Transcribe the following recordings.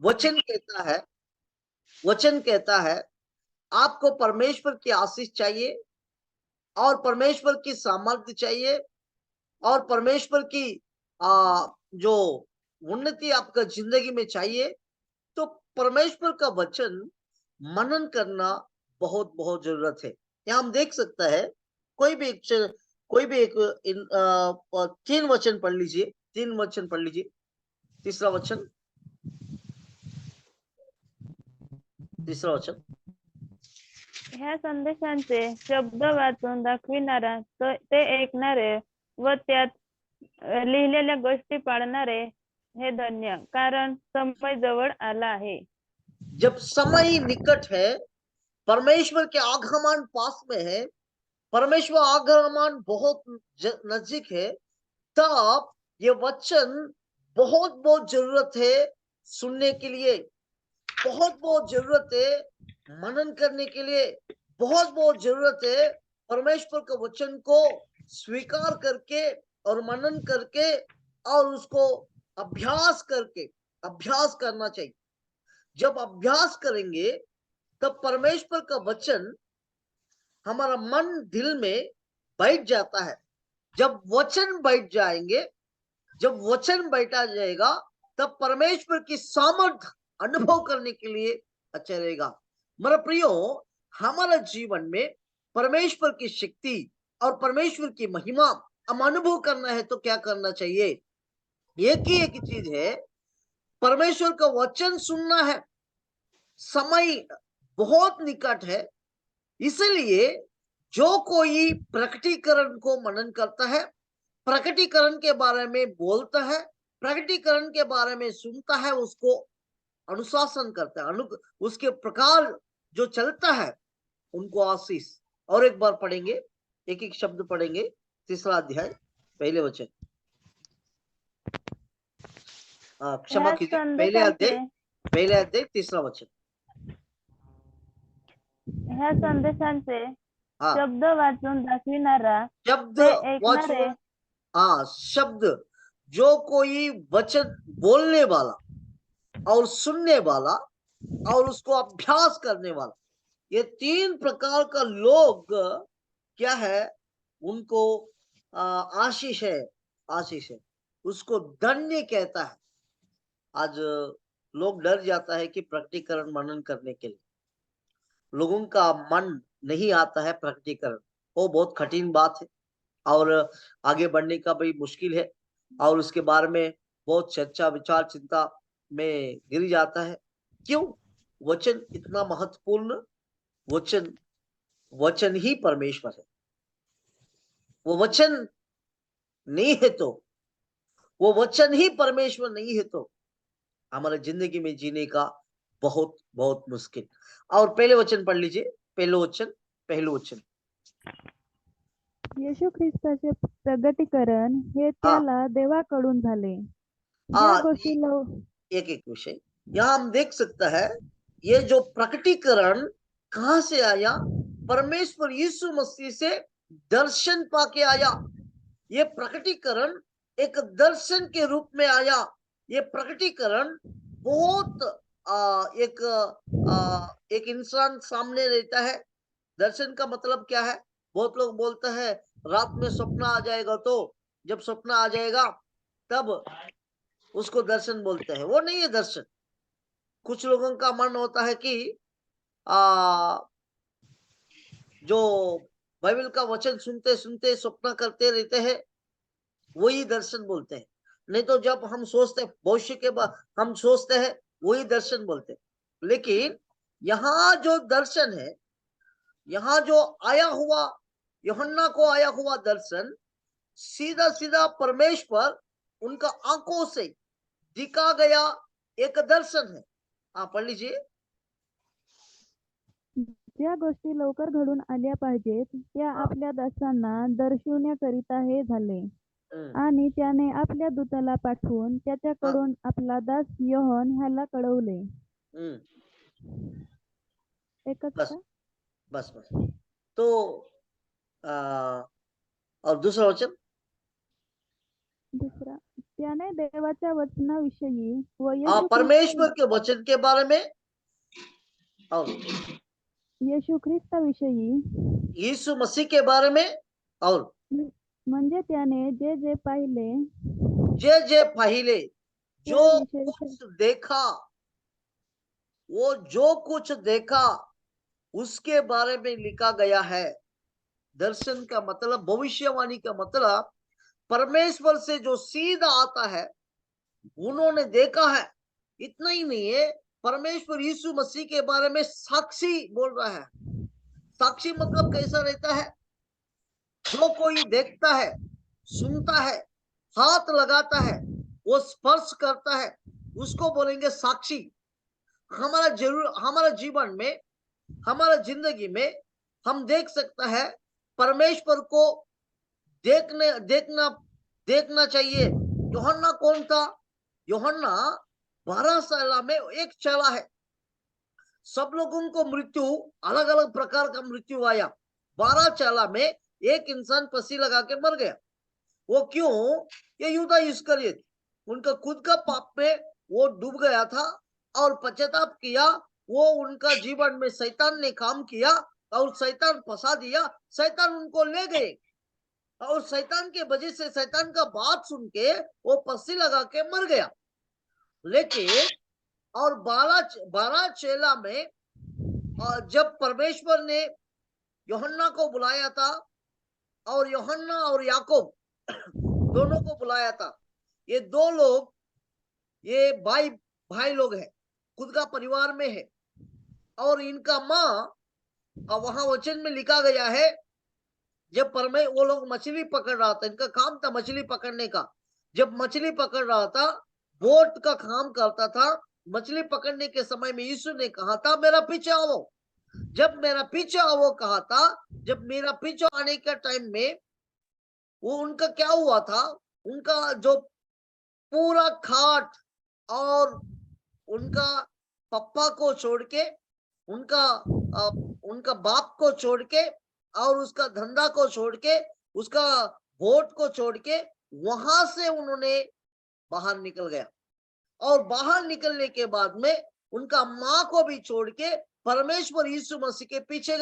वचन कहता है, वचन कहता है आपको परमेश्वर की आशीष चाहिए और परमेश्वर की सामर्थ्य चाहिए और परमेश्वर की जो उन्नति आपका जिंदगी में चाहिए, तो परमेश्वर का वचन मनन करना बहुत बहुत जरूरत है। यहाँ हम देख सकता है, कोई भी एक कोई भी एक तीन वचन पढ़ लीजिए, तीन वचन पढ़ लीजिए। तीसरा वचन, तीसरा वचन। ह्या संदेशांचे शब्द वाचून दाखविणारा ते ऐकणारे व त्यात लिहिलेल्या गोष्टी पाळणारे हे धन्य, कारण समय जवळ आला आहे। जब समय निकट है, परमेश्वर के आगमन पास में है, परमेश्वर आगमन बहुत नजदीक है, तब ये वचन बहुत बहुत जरूरत है सुनने के लिए, बहुत बहुत जरूरत है मनन करने के लिए, बहुत बहुत जरूरत है परमेश्वर के वचन को स्वीकार करके और मनन करके और उसको अभ्यास करना चाहिए। जब अभ्यास करेंगे तब परमेश्वर का वचन हमारा मन दिल में बैठ जाता है। जब वचन बैठ जाएंगे, जब वचन बैठा जाएगा, तब परमेश्वर की सामर्थ अनुभव करने के लिए अच्छा रहेगा। मेरा प्रियो, हमारा जीवन में परमेश्वर की शक्ति और परमेश्वर की महिमा हम अनुभव करना है तो क्या करना चाहिए? एक ही एक चीज है, परमेश्वर का वचन सुनना है। समय बहुत निकट है, इसलिए जो कोई प्रकटीकरण को मनन करता है, प्रकटीकरण के बारे में बोलता है, प्रकटीकरण के बारे में सुनता है, उसको अनुशासन करता है, उसके प्रकार जो चलता है, उनको आशीष। और एक बार पढ़ेंगे, एक एक शब्द पढ़ेंगे। तीसरा अध्याय पहले वचन, क्षमा कीजिए, पहले अध्याय तीसरा वचन। ह्या संदेशांचे हाँ, शब्द वाचून दाखविणारा शब्द ते ऐकणारे, वाचून, हाँ शब्द, जो कोई वचन बोलने वाला और सुनने वाला और उसको अभ्यास करने वाला, ये तीन प्रकार का लोग क्या है, उनको आशीष है, आशीष है, उसको धन्य कहता है। आज लोग डर जाता है कि प्रकटीकरण मनन करने के लिए, लोगों का मन नहीं आता है प्रकटीकरण, वो बहुत कठिन बात है और आगे बढ़ने का भी मुश्किल है और उसके बारे में बहुत चर्चा विचार चिंता में गिर जाता है। क्यों? वचन इतना महत्वपूर्ण, वचन, वचन ही परमेश्वर है। वो वचन नहीं है तो, वो वचन ही परमेश्वर नहीं है तो हमारे जिंदगी में जीने का बहुत बहुत मुश्किल। और पहले वचन पढ़ लीजिए, पहले वचन। येशू ख्रिस्ताचे प्रगटीकरण हे हाँ, त्याला देवाकडून झाले। ज्या हाँ, गोष्टी एक एक विषय यहाँ हम देख सकता है। ये जो प्रकटीकरण कहां से आया? परमेश्वर यीशु मसीह से दर्शन पाके आया। ये प्रकटीकरण एक दर्शन के रूप में आया। ये प्रकटीकरण बहुत एक इंसान सामने रहता है। दर्शन का मतलब क्या है? बहुत लोग बोलते हैं रात में सपना आ जाएगा, तो जब सपना आ जाएगा तब उसको दर्शन बोलते हैं। वो नहीं है दर्शन। कुछ लोगों का मन होता है कि आ, जो बाइबल का वचन सुनते सुनते स्वप्न करते रहते हैं, वही दर्शन बोलते हैं। नहीं तो जब हम सोचते भविष्य के बाद हम सोचते हैं, वही दर्शन बोलते हैं। लेकिन यहाँ जो दर्शन है, यहाँ जो आया हुआ, यूहन्ना को आया हुआ दर्शन, सीधा सीधा परमेश्वर उनका आंखों से दिखा गया एक दर्शन है। हाँ, पढ़ लीजिए। ज्या गोष्टी लवकर घडून आल्या पाहिजेत त्या हाँ, आपल्या दासांना दर्शविण्याकरिता हे झाले, हम्म, आणि त्याने आपल्या दूताला पाठवून हाँ, त्याच्याकडून आपला दास योहन ह्याला कळवले। हम्म, एकच बस का? बस बस। तो आ, और दूसरा वचन, दुसरा त्याने देवाच्या वचनाविषयी व येशू परमेश्वर के वचन के बारे में और ख्रिस्ताविषयी यीशु मसीह के बारे में और म्हणजे त्याने जे जे पाहिले जे पहले जो त्याविषयी कुछ देखा, वो जो कुछ देखा उसके बारे में लिखा गया है। दर्शन का मतलब, भविष्यवाणी का मतलब परमेश्वर से जो सीधा आता है, उन्होंने देखा है। इतना ही नहीं है, परमेश्वर यीशु मसीह के बारे में साक्षी बोल रहा है। साक्षी मतलब कैसा रहता है? जो कोई देखता है, सुनता है, हाथ लगाता है, वो स्पर्श करता है, उसको बोलेंगे साक्षी। हमारा जीवन में, हमारा जिंदगी में हम देख सकता है परमेश्वर को। देखना चाहिए। यूहन्ना कौन था? यूहन्ना 12 साल में एक चेला है। सब लोगों को मृत्यु, अलग अलग प्रकार का मृत्यु आया। 12 चेला में एक इंसान फांसी लगा के मर गया। वो क्यों? ये यूदा इस्करियोत, उनका खुद का पाप में वो डूब गया था और पश्चाताप किया। वो उनका जीवन में शैतान ने काम किया और शैतान फंसा दिया। शैतान उनको ले गए और शैतान के वजह से, शैतान का बात सुन के वो फांसी लगा के मर गया। लेकिन और 12 चेला में जब परमेश्वर ने यूहन्ना को बुलाया था, और यूहन्ना और याकूब दोनों को बुलाया था। ये दो लोग, ये भाई लोग हैं, खुद का परिवार में है। और इनका माँ, वहां वचन में लिखा गया है, जब वो लोग मछली पकड़ रहा था, इनका काम था मछली पकड़ने का। जब मछली पकड़ रहा था, बोट का काम करता था, मछली पकड़ने के समय में यीशु ने कहा था मेरा पीछे आओ। जब मेरा पीछे आओ कहा था, जब मेरा पीछे आने के टाइम में वो उनका क्या हुआ था, उनका जो पूरा खाट और उनका पप्पा को छोड़ के, उनका बाप को छोड़ के और उसका धंधा को छोड़ के, उसका वोट को छोड़ के, वहां से उन्होंने बाहर निकल गया। और बाहर निकलने के बाद में उनका माँ को भी छोड़ के परमेश्वर यीशु मसीह के पीछे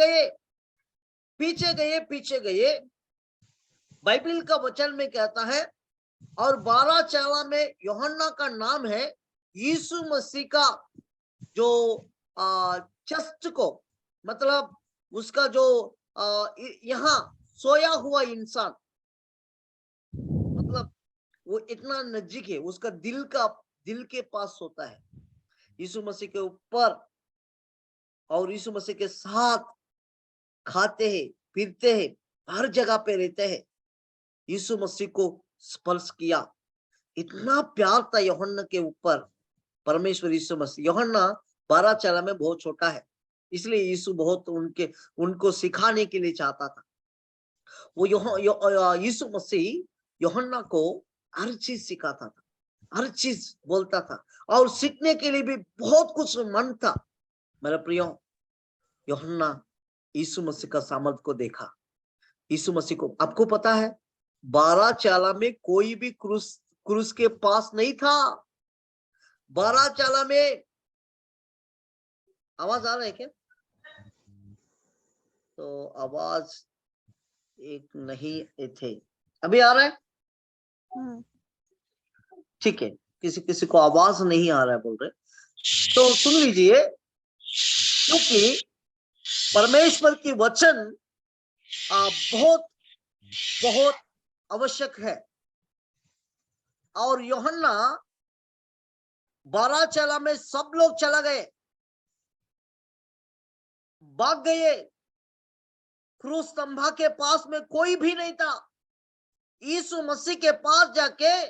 गए। बाइबल का वचन में कहता है, और 12 चेला में यूहन्ना का नाम है यीशु मसीह का जो चेस्ट को, मतलब उसका जो यहाँ सोया हुआ इंसान, मतलब वो इतना नजदीक है, उसका दिल के पास होता है। यीशु मसीह के ऊपर और यीशु मसीह के साथ खाते हैं, पीते हैं, हर जगह पे रहते हैं। यीशु मसीह को स्पर्श किया। इतना प्यार था यूहन्ना के ऊपर परमेश्वर यीशु मसीह। यूहन्ना 12 चेला में बहुत छोटा है, इसलिए यीशु बहुत उनको सिखाने के लिए चाहता था। वो यीशु मसीह यूहन्ना को हर चीज सिखाता था, हर चीज बोलता था, और सीखने के लिए भी बहुत कुछ मन था। मेरा प्रियो, यूहन्ना यीशु मसीह का सामर्थ को देखा। यीशु मसीह को, आपको पता है 12 चेला में कोई भी क्रूस के पास नहीं था। 12 चेला में, आवाज आ रहा है क्या? तो आवाज एक नहीं थे, अभी आ रहा है? ठीक है, किसी को आवाज नहीं आ रहा है बोल रहे, तो सुन लीजिए। क्योंकि परमेश्वर की वचन बहुत बहुत आवश्यक है। और यूहन्ना 12 चेला में सब लोग चला गए, भाग गए। क्रूस स्तंभा के पास में कोई भी नहीं था। यीशु मसीह के पास जाके,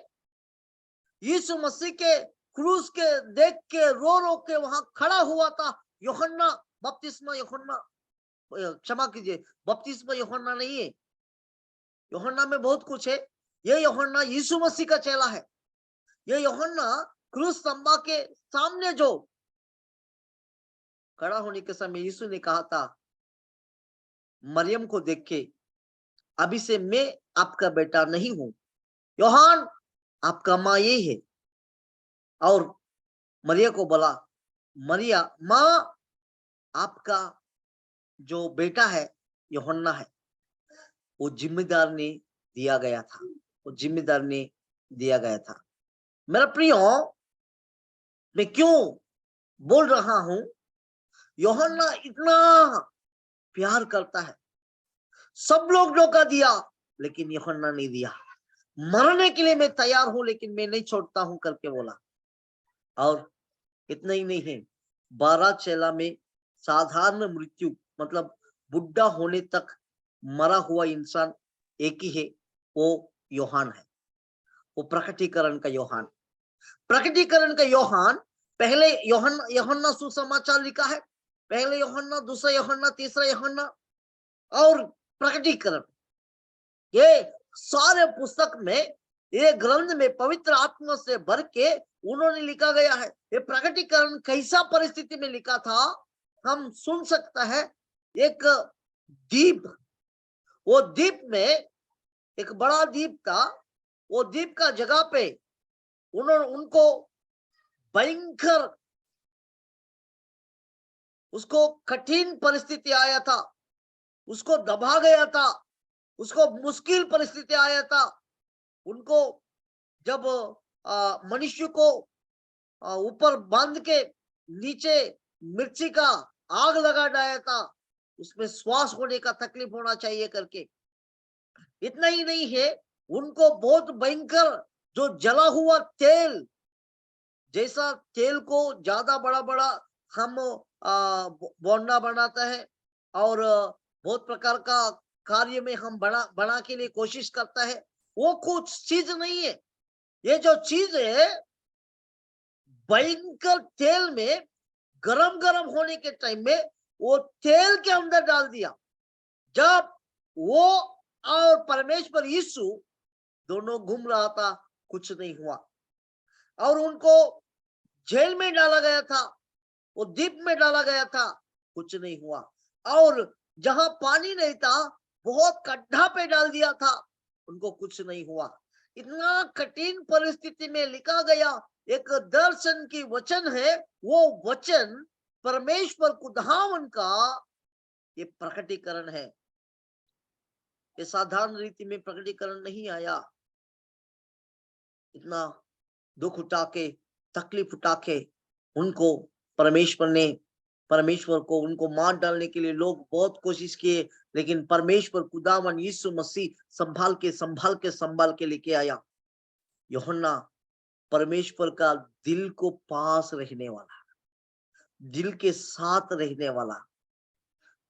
यीशु मसीह के क्रूस के देख के रो रो के वहां खड़ा हुआ था यूहन्ना। बपतिस्मा यूहन्ना, क्षमा कीजिए, बपतिस्मा यूहन्ना नहीं है, यूहन्ना में बहुत कुछ है। ये यूहन्ना यीशु मसीह का चेला है। ये यूहन्ना क्रूस स्तंभा के सामने जो खड़ा होने के समय यीशु ने कहा था मरियम को देख के, अभी से मैं आपका बेटा नहीं हूं। यूहन्ना आपका माँ ये है। और मरिया को बोला, मरिया माँ, आपका जो बेटा है यूहन्ना है, वो जिम्मेदार ने दिया गया था, वो जिम्मेदार ने दिया गया था। मेरा प्रियो, मैं क्यों बोल रहा हूं, यूहन्ना इतना प्यार करता है, सब लोग धोखा दिया लेकिन यूहन्ना नहीं दिया। मरने के लिए मैं तैयार हूं लेकिन मैं नहीं छोड़ता हूं करके बोला। और इतना ही नहीं है, 12 चेला में साधारण मृत्यु मतलब बुढ़ा होने तक मरा हुआ इंसान एक ही है, वो योहान है। वो प्रकटीकरण का योहान, प्रकटीकरण का योहान। पहले यूहन्ना सुसमाचार लिखा है, पहले यूहन्ना, दूसरा यूहन्ना, तीसरा यूहन्ना और प्रकटीकरण। ये सारे पुस्तक में, ये ग्रंथ में पवित्र आत्मा से भर के उन्होंने लिखा गया है। ये प्रकटीकरण कैसा परिस्थिति में लिखा था हम सुन सकता है। एक द्वीप, वो द्वीप में एक बड़ा द्वीप था, वो द्वीप का जगह पे उनको भयंकर, उसको कठिन परिस्थिति आया था, उसको दबा गया था, उसको मुश्किल परिस्थिति आया था। उनको जब मनुष्य को ऊपर बांध के नीचे मिर्ची का आग लगा डाला था, उसमें श्वास होने का तकलीफ होना चाहिए करके। इतना ही नहीं है, उनको बहुत भयंकर जो जला हुआ तेल, जैसा तेल को ज्यादा बड़ा बड़ा हम बोंडा बनाता है और बहुत प्रकार का कार्य में हम बना के लिए कोशिश करता है, वो कुछ चीज नहीं है। ये जो चीज है भयंकर तेल में गरम गरम होने के टाइम में वो तेल के अंदर डाल दिया। जब वो और परमेश्वर यीशु दोनों घूम रहा था, कुछ नहीं हुआ। और उनको जेल में डाला गया था, वो द्वीप में डाला गया था, कुछ नहीं हुआ। और जहां पानी नहीं था, बहुत गड्ढा पे डाल दिया था, उनको कुछ नहीं हुआ। इतना कठिन परिस्थिति में लिखा गया एक दर्शन की वचन है, वो वचन परमेश्वर खुदावन का ये प्रकटीकरण है। ये साधारण रीति में प्रकटीकरण नहीं आया। इतना दुख उठा के, तकलीफ उठा के उनको परमेश्वर को उनको मार डालने के लिए लोग बहुत कोशिश किए, लेकिन परमेश्वर खुदावन यीशु मसीह संभाल के लेके आया। यूहन्ना परमेश्वर का दिल को पास रहने वाला, दिल के साथ रहने वाला,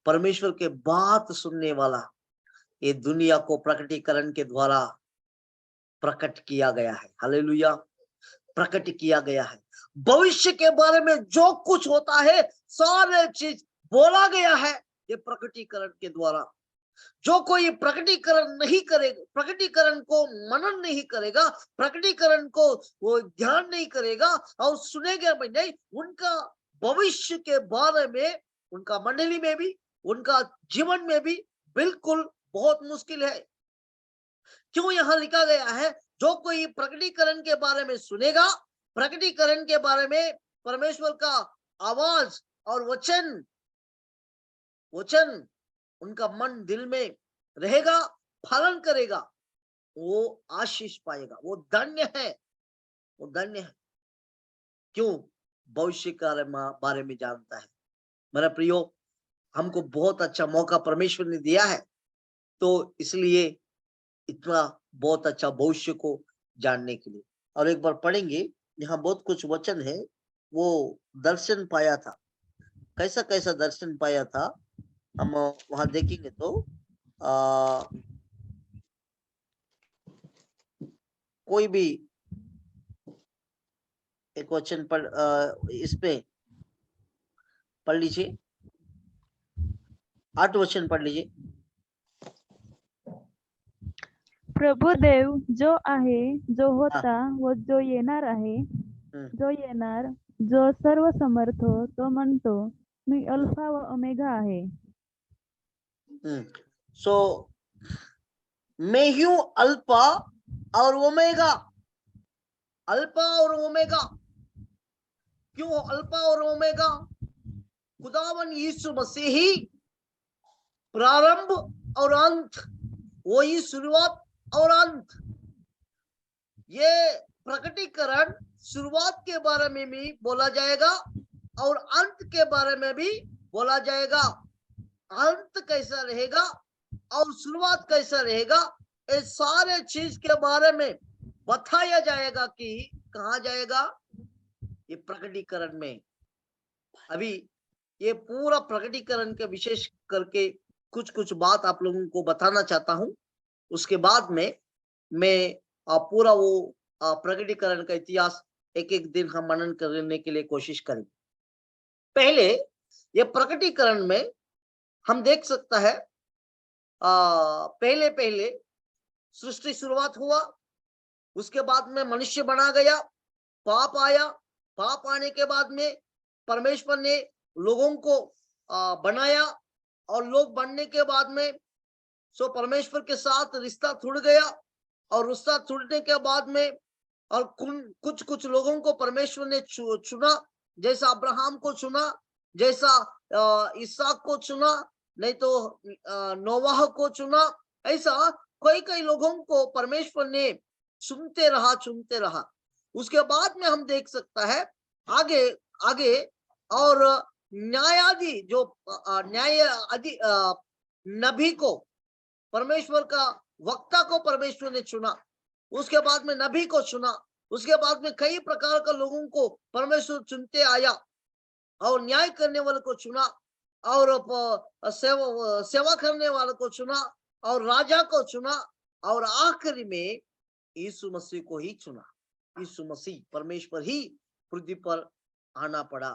परमेश्वर के बात सुनने वाला, ये दुनिया को प्रकटीकरण के द्वारा प्रकट किया गया है। हालेलुया, प्रकट किया गया है। भविष्य के बारे में जो कुछ होता है सारे चीज बोला गया है ये प्रकटीकरण के द्वारा। जो कोई प्रकटीकरण नहीं करेगा, प्रकटीकरण को मनन नहीं करेगा, प्रकटीकरण को वो ध्यान नहीं करेगा और सुनेगा भी नहीं, उनका भविष्य के बारे में, उनका मंडली में भी, उनका जीवन में भी बिल्कुल बहुत मुश्किल है। क्यों यहां लिखा गया है, जो कोई प्रकटीकरण के बारे में सुनेगा, प्रकटीकरण के बारे में परमेश्वर का आवाज और वचन उनका मन दिल में रहेगा, पालन करेगा, वो आशीष पाएगा, वो धन्य है, वो धन्य है। क्यों? भविष्य के बारे में जानता है। मेरा प्रियो, हमको बहुत अच्छा मौका परमेश्वर ने दिया है, तो इसलिए इतना बहुत अच्छा भविष्य को जानने के लिए। और एक बार पढ़ेंगे, यहाँ बहुत कुछ वचन है। वो दर्शन पाया था, कैसा कैसा दर्शन पाया था हम वहां देखेंगे तो कोई भी एक वचन पढ़, इस पे पढ़ लीजिए, 8 वचन पढ़ लीजिए। प्रभु देव जो आहे, जो होता हाँ, व जो येणार आहे, जो येणार, जो सर्व समर्थ, तो म्हणतो, मी अल्फा व ओमेगा आहे। सो मैं हूं अल्फा और ओमेगा। अल्फा और ओमेगा। क्यों अल्फा और ओमेगा? खुदावन यीशु मसीह ही प्रारंभ और अंत, वही शुरुआत और अंत। ये प्रकटीकरण शुरुआत के बारे में भी बोला जाएगा और अंत के बारे में भी बोला जाएगा। अंत कैसा रहेगा और शुरुआत कैसा रहेगा, ये सारे चीज के बारे में बताया जाएगा। कि कहा जाएगा? ये प्रकटीकरण में। अभी ये पूरा प्रकटीकरण के विशेष करके कुछ कुछ बात आप लोगों को बताना चाहता हूं। उसके बाद में मैं पूरा वो प्रकटीकरण का इतिहास एक एक दिन हम मनन करने के लिए कोशिश करेंगे। पहले ये प्रकटीकरण में हम देख सकता है, पहले पहले सृष्टि शुरुआत हुआ, उसके बाद में मनुष्य बना गया, पाप आया, पाप आने के बाद में परमेश्वर ने लोगों को बनाया, और लोग बनने के बाद में सो परमेश्वर के साथ रिश्ता टूट गया, और रिश्ता टूटने के बाद में और कुछ कुछ लोगों को परमेश्वर ने चुना, जैसा अब्राहम को चुना, जैसा इसहाक को चुना, नहीं तो नोवाह को चुना। ऐसा कई कई लोगों को परमेश्वर ने चुनते रहा। उसके बाद में हम देख सकता है आगे आगे, और न्यायाधि जो न्यायाधि नबी को, परमेश्वर का वक्ता को परमेश्वर ने चुना। उसके बाद में नबी को चुना। उसके बाद में कई प्रकार के लोगों को परमेश्वर चुनते आया, और न्याय करने वाले को चुना, और सेवा करने वाले को चुना, और राजा को चुना, और आखिरी में यीशु मसीह को ही चुना। यीशु मसीह परमेश्वर ही पृथ्वी पर आना पड़ा।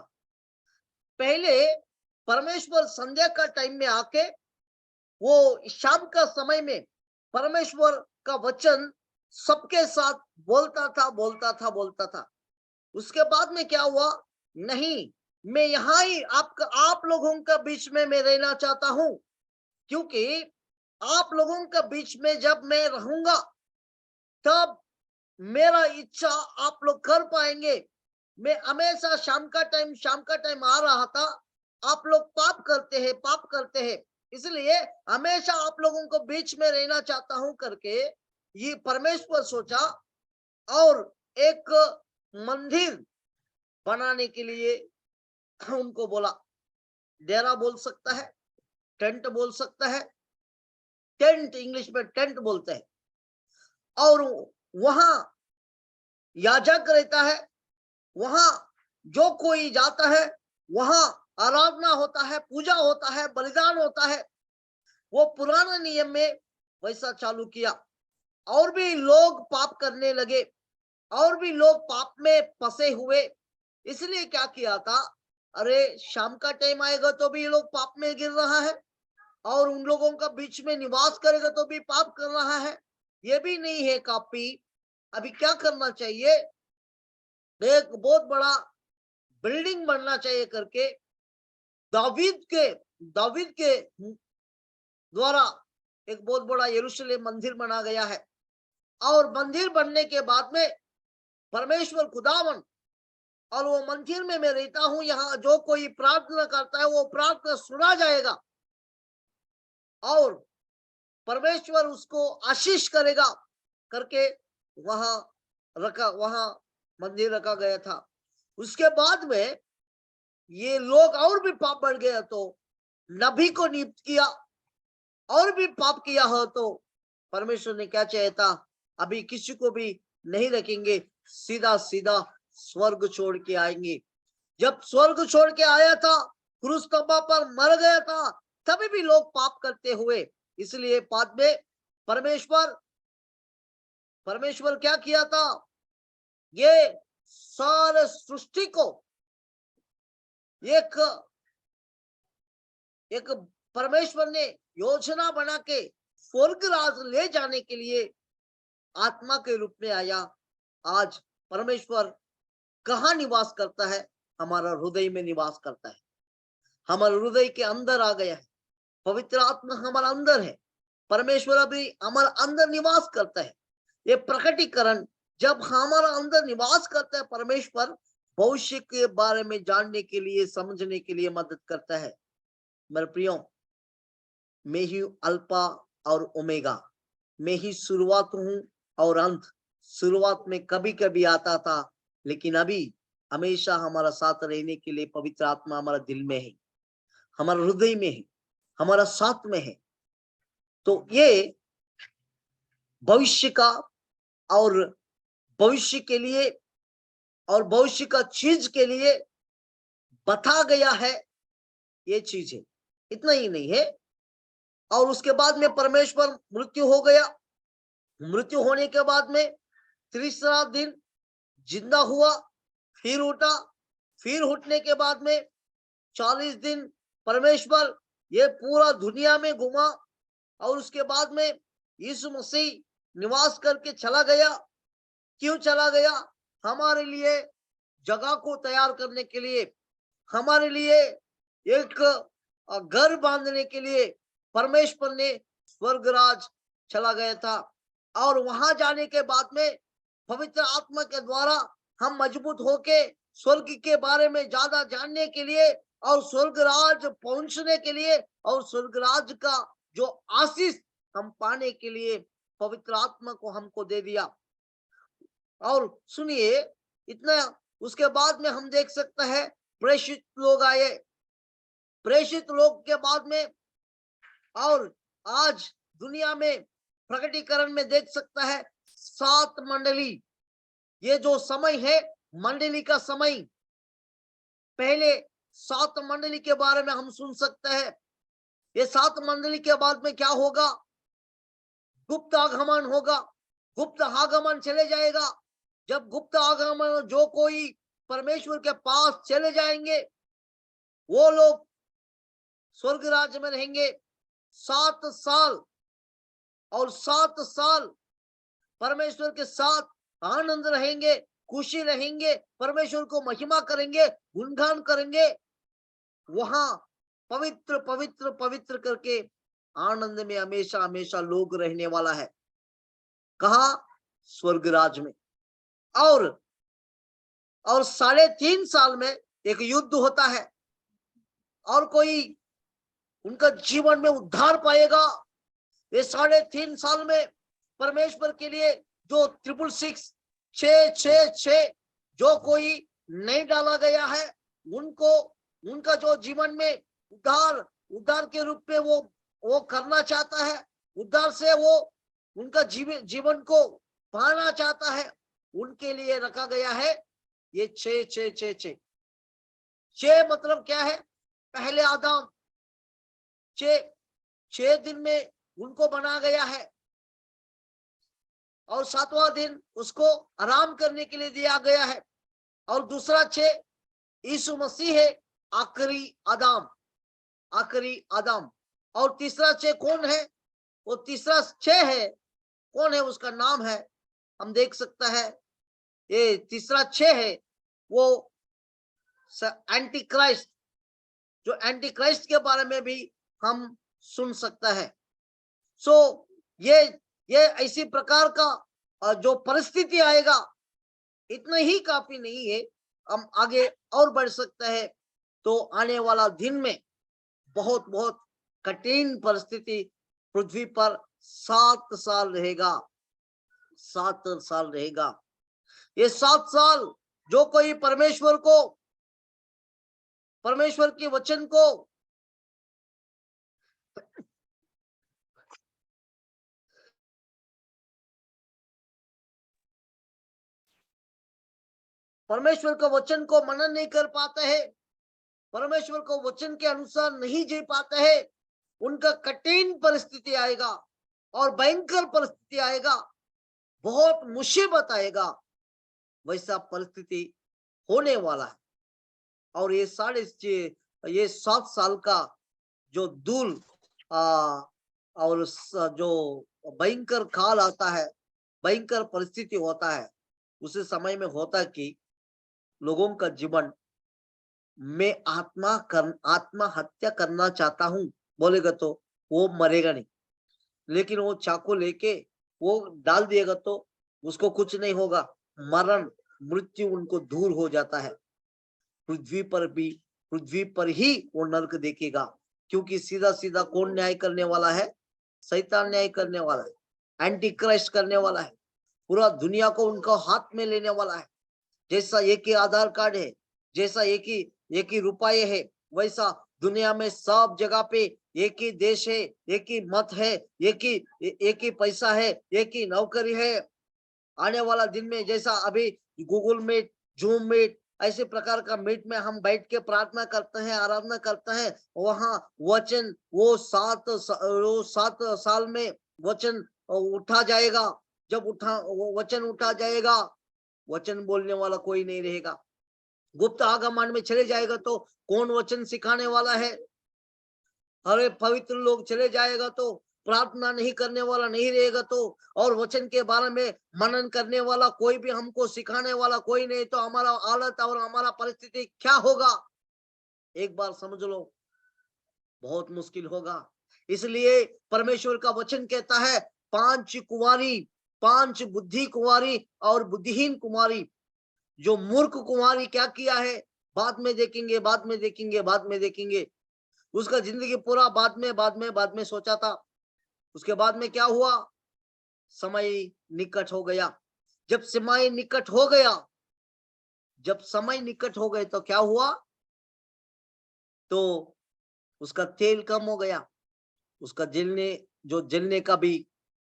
पहले परमेश्वर संध्या का टाइम में आके, वो शाम का समय में परमेश्वर का वचन सबके साथ बोलता था। उसके बाद में क्या हुआ? नहीं, मैं यहाँ ही आप लोगों के बीच में मैं रहना चाहता हूं, क्योंकि आप लोगों के बीच में जब मैं रहूंगा तब मेरा इच्छा आप लोग कर पाएंगे। मैं हमेशा शाम का टाइम आ रहा था, आप लोग पाप करते हैं, इसलिए हमेशा आप लोगों को बीच में रहना चाहता हूं करके ये परमेश्वर सोचा, और एक मंदिर बनाने के लिए उनको बोला। डेरा बोल सकता है, टेंट बोल सकता है, टेंट इंग्लिश में टेंट बोलते हैं। और वहां याजक रहता है, वहां जो कोई जाता है वहां आराधना होता है, पूजा होता है, बलिदान होता है। वो पुराने नियम में वैसा चालू किया, और भी लोग पाप करने लगे, और भी लोग पाप में फंसे हुए। इसलिए क्या किया था, अरे शाम का टाइम आएगा तो भी ये लोग पाप में गिर रहा है, और उन लोगों का बीच में निवास करेगा तो भी पाप कर रहा है, ये भी नहीं है काफी। अभी क्या करना चाहिए? एक बहुत बड़ा बिल्डिंग बनना चाहिए करके दावीद के द्वारा एक बहुत बड़ा यरूशलेम मंदिर बना गया है। और मंदिर बनने के बाद में परमेश्वर खुदावन, और वो मंदिर में मैं रहता हूं, यहाँ जो कोई प्रार्थना करता है वो प्रार्थना सुना जाएगा, और परमेश्वर उसको आशीष करेगा करके वहां मंदिर रखा गया था। उसके बाद में ये लोग और भी पाप बढ़ गया तो नबी को नियुक्त किया, और भी पाप किया हो तो परमेश्वर ने क्या चाहता, अभी किसी को भी नहीं रखेंगे, सीधा सीधा स्वर्ग छोड़ के आएंगे। जब स्वर्ग छोड़ के आया था, क्रूस तंबा पर मर गया था, तभी भी लोग पाप करते हुए। इसलिए बाद में परमेश्वर क्या किया था, ये सारे सृष्टि को एक परमेश्वर ने योजना बना के स्वर्ग राज ले जाने के लिए आत्मा के रूप में आया। आज परमेश्वर कहाँ निवास करता है? हमारा हृदय में निवास करता है, हमारे हृदय के अंदर आ गया है। पवित्र आत्मा हमारा अंदर है, परमेश्वर अभी हमारे अंदर निवास करता है। ये प्रकटीकरण जब हमारा अंदर निवास करता है परमेश्वर, भविष्य के बारे में जानने के लिए, समझने के लिए मदद करता है। मेरे प्रियो, मैं ही अल्फा और ओमेगा, मैं ही शुरुआत हूं और अंत। शुरुआत में कभी कभी आता था, लेकिन अभी हमेशा हमारा साथ रहने के लिए पवित्र आत्मा हमारा दिल में है, हमारा हृदय में है, हमारा साथ में है। तो ये भविष्य का और भविष्य के लिए और भविष्य का चीज के लिए बता गया है, ये चीज है। इतना ही नहीं है। और उसके बाद में परमेश्वर मृत्यु हो गया, मृत्यु होने के बाद में तीसरा दिन जिंदा हुआ, फिर उठा, फिर उठने के बाद में 40 दिन परमेश्वर ये पूरा दुनिया में घुमा, और उसके बाद में यीशु मसीह निवास करके चला गया। क्यों चला गया? हमारे लिए जगह को तैयार करने के लिए, हमारे लिए एक घर बांधने के लिए परमेश्वर ने स्वर्गराज चला गया था। और वहां जाने के बाद में पवित्र आत्मा के द्वारा हम मजबूत होके स्वर्ग के बारे में ज्यादा जानने के लिए और स्वर्गराज पहुंचने के लिए और स्वर्गराज का जो आशीष हम पाने के लिए पवित्र आत्मा को हमको दे दिया। और सुनिए, इतना उसके बाद में हम देख सकते हैं प्रेषित लोग आए, प्रेषित लोग के बाद में, और आज दुनिया में प्रकटीकरण में देख सकता है 7 मंडली। ये जो समय है मंडली का समय, पहले 7 मंडली के बारे में हम सुन सकते हैं। ये 7 मंडली के बाद में क्या होगा? गुप्त आगमन होगा, गुप्त आगमन चले जाएगा। जब गुप्त आगमन, जो कोई परमेश्वर के पास चले जाएंगे वो लोग स्वर्ग राज्य में रहेंगे 7 साल, और 7 साल परमेश्वर के साथ आनंद रहेंगे, खुशी रहेंगे, परमेश्वर को महिमा करेंगे, गुणगान करेंगे। वहां पवित्र पवित्र पवित्र करके आनंद में हमेशा हमेशा लोग रहने वाला है। कहा? स्वर्ग राज में। और 3.5 साल में एक युद्ध होता है, और कोई उनका जीवन में उद्धार पाएगा। ये 3.5 साल में परमेश्वर के लिए जो 666 जो कोई नहीं डाला गया है, उनको उनका जो जीवन में उद्धार के रूप में वो करना चाहता है, उद्धार से वो उनका जीवन को पाना चाहता है, उनके लिए रखा गया है ये 6 मतलब क्या है? पहले आदम 6 दिन में उनको बना गया है, और 7वां दिन उसको आराम करने के लिए दिया गया है। और दूसरा 6 यीशु मसीह है, आखिरी आदम। और तीसरा 6 कौन है? वो तीसरा 6 है, कौन है? उसका नाम है, हम देख सकता है, ये तीसरा 6 है वो एंटी क्राइस्ट। जो एंटी क्राइस्ट के बारे में भी हम सुन सकता है। सो ये ऐसी प्रकार का जो परिस्थिति आएगा, इतना ही काफी नहीं है, हम आगे और बढ़ सकते हैं। तो आने वाला दिन में बहुत बहुत कठिन परिस्थिति पृथ्वी पर 7 साल रहेगा, 7 साल रहेगा। ये 7 साल जो कोई परमेश्वर के वचन को परमेश्वर के वचन को मनन नहीं कर पाते हैं, परमेश्वर को वचन के अनुसार नहीं जी पाते हैं, उनका कठिन परिस्थिति आएगा और भयंकर परिस्थिति आएगा, बहुत मुसीबत आएगा। वैसा परिस्थिति होने वाला है। और ये 7 साल का जो दूर और जो भयंकर काल आता है, भयंकर परिस्थिति होता है, उस समय में होता कि लोगों का जीवन, मैं आत्महत्या करना चाहता हूं बोलेगा तो वो मरेगा नहीं, लेकिन वो चाकू लेके वो डाल दिएगा तो उसको कुछ नहीं होगा, मरण मृत्यु उनको दूर हो जाता है। पृथ्वी पर ही वो नरक देखेगा, क्योंकि सीधा सीधा कौन न्याय करने वाला है? शैतान न्याय करने वाला है, एंटी क्राइस्ट करने वाला है, पूरा दुनिया को उनका हाथ में लेने वाला है। जैसा एक ही आधार कार्ड है, जैसा एक ही रुपये है, वैसा दुनिया में सब जगह पे एक ही देश है, एक ही मत है, एक ही पैसा है, एक ही नौकरी है। आने वाला दिन में जैसा अभी गूगल मीट, जूम मीट, ऐसे प्रकार का मीट में हम बैठ के प्रार्थना करते हैं, आराधना करते हैं, वहां वचन वो 7 साल में वचन उठा जाएगा। जब वो वचन उठा जाएगा, वचन बोलने वाला कोई नहीं रहेगा। गुप्त आगमन में चले जाएगा तो कौन वचन सिखाने वाला है? अरे पवित्र लोग चले जाएगा तो प्रार्थना नहीं करने वाला नहीं रहेगा तो, और वचन के बारे में मनन करने वाला कोई भी हमको सिखाने वाला कोई नहीं, तो हमारा हालत और हमारा परिस्थिति क्या होगा? एक बार समझ लो, बहुत मुश्किल होगा। इसलिए परमेश्वर का वचन कहता है, 5 कुंवारी, 5 बुद्धि कुंवारी और बुद्धिहीन कुंवारी। जो मूर्ख कुंवारी क्या किया है? बाद में देखेंगे, बाद में देखेंगे, बाद में देखेंगे। उसका जिंदगी पूरा बाद में सोचा था। उसके बाद में क्या हुआ? समय निकट हो गया। जब समय निकट हो गया, जब समय निकट हो गए तो क्या हुआ? तो उसका तेल कम हो गया, उसका जलने का भी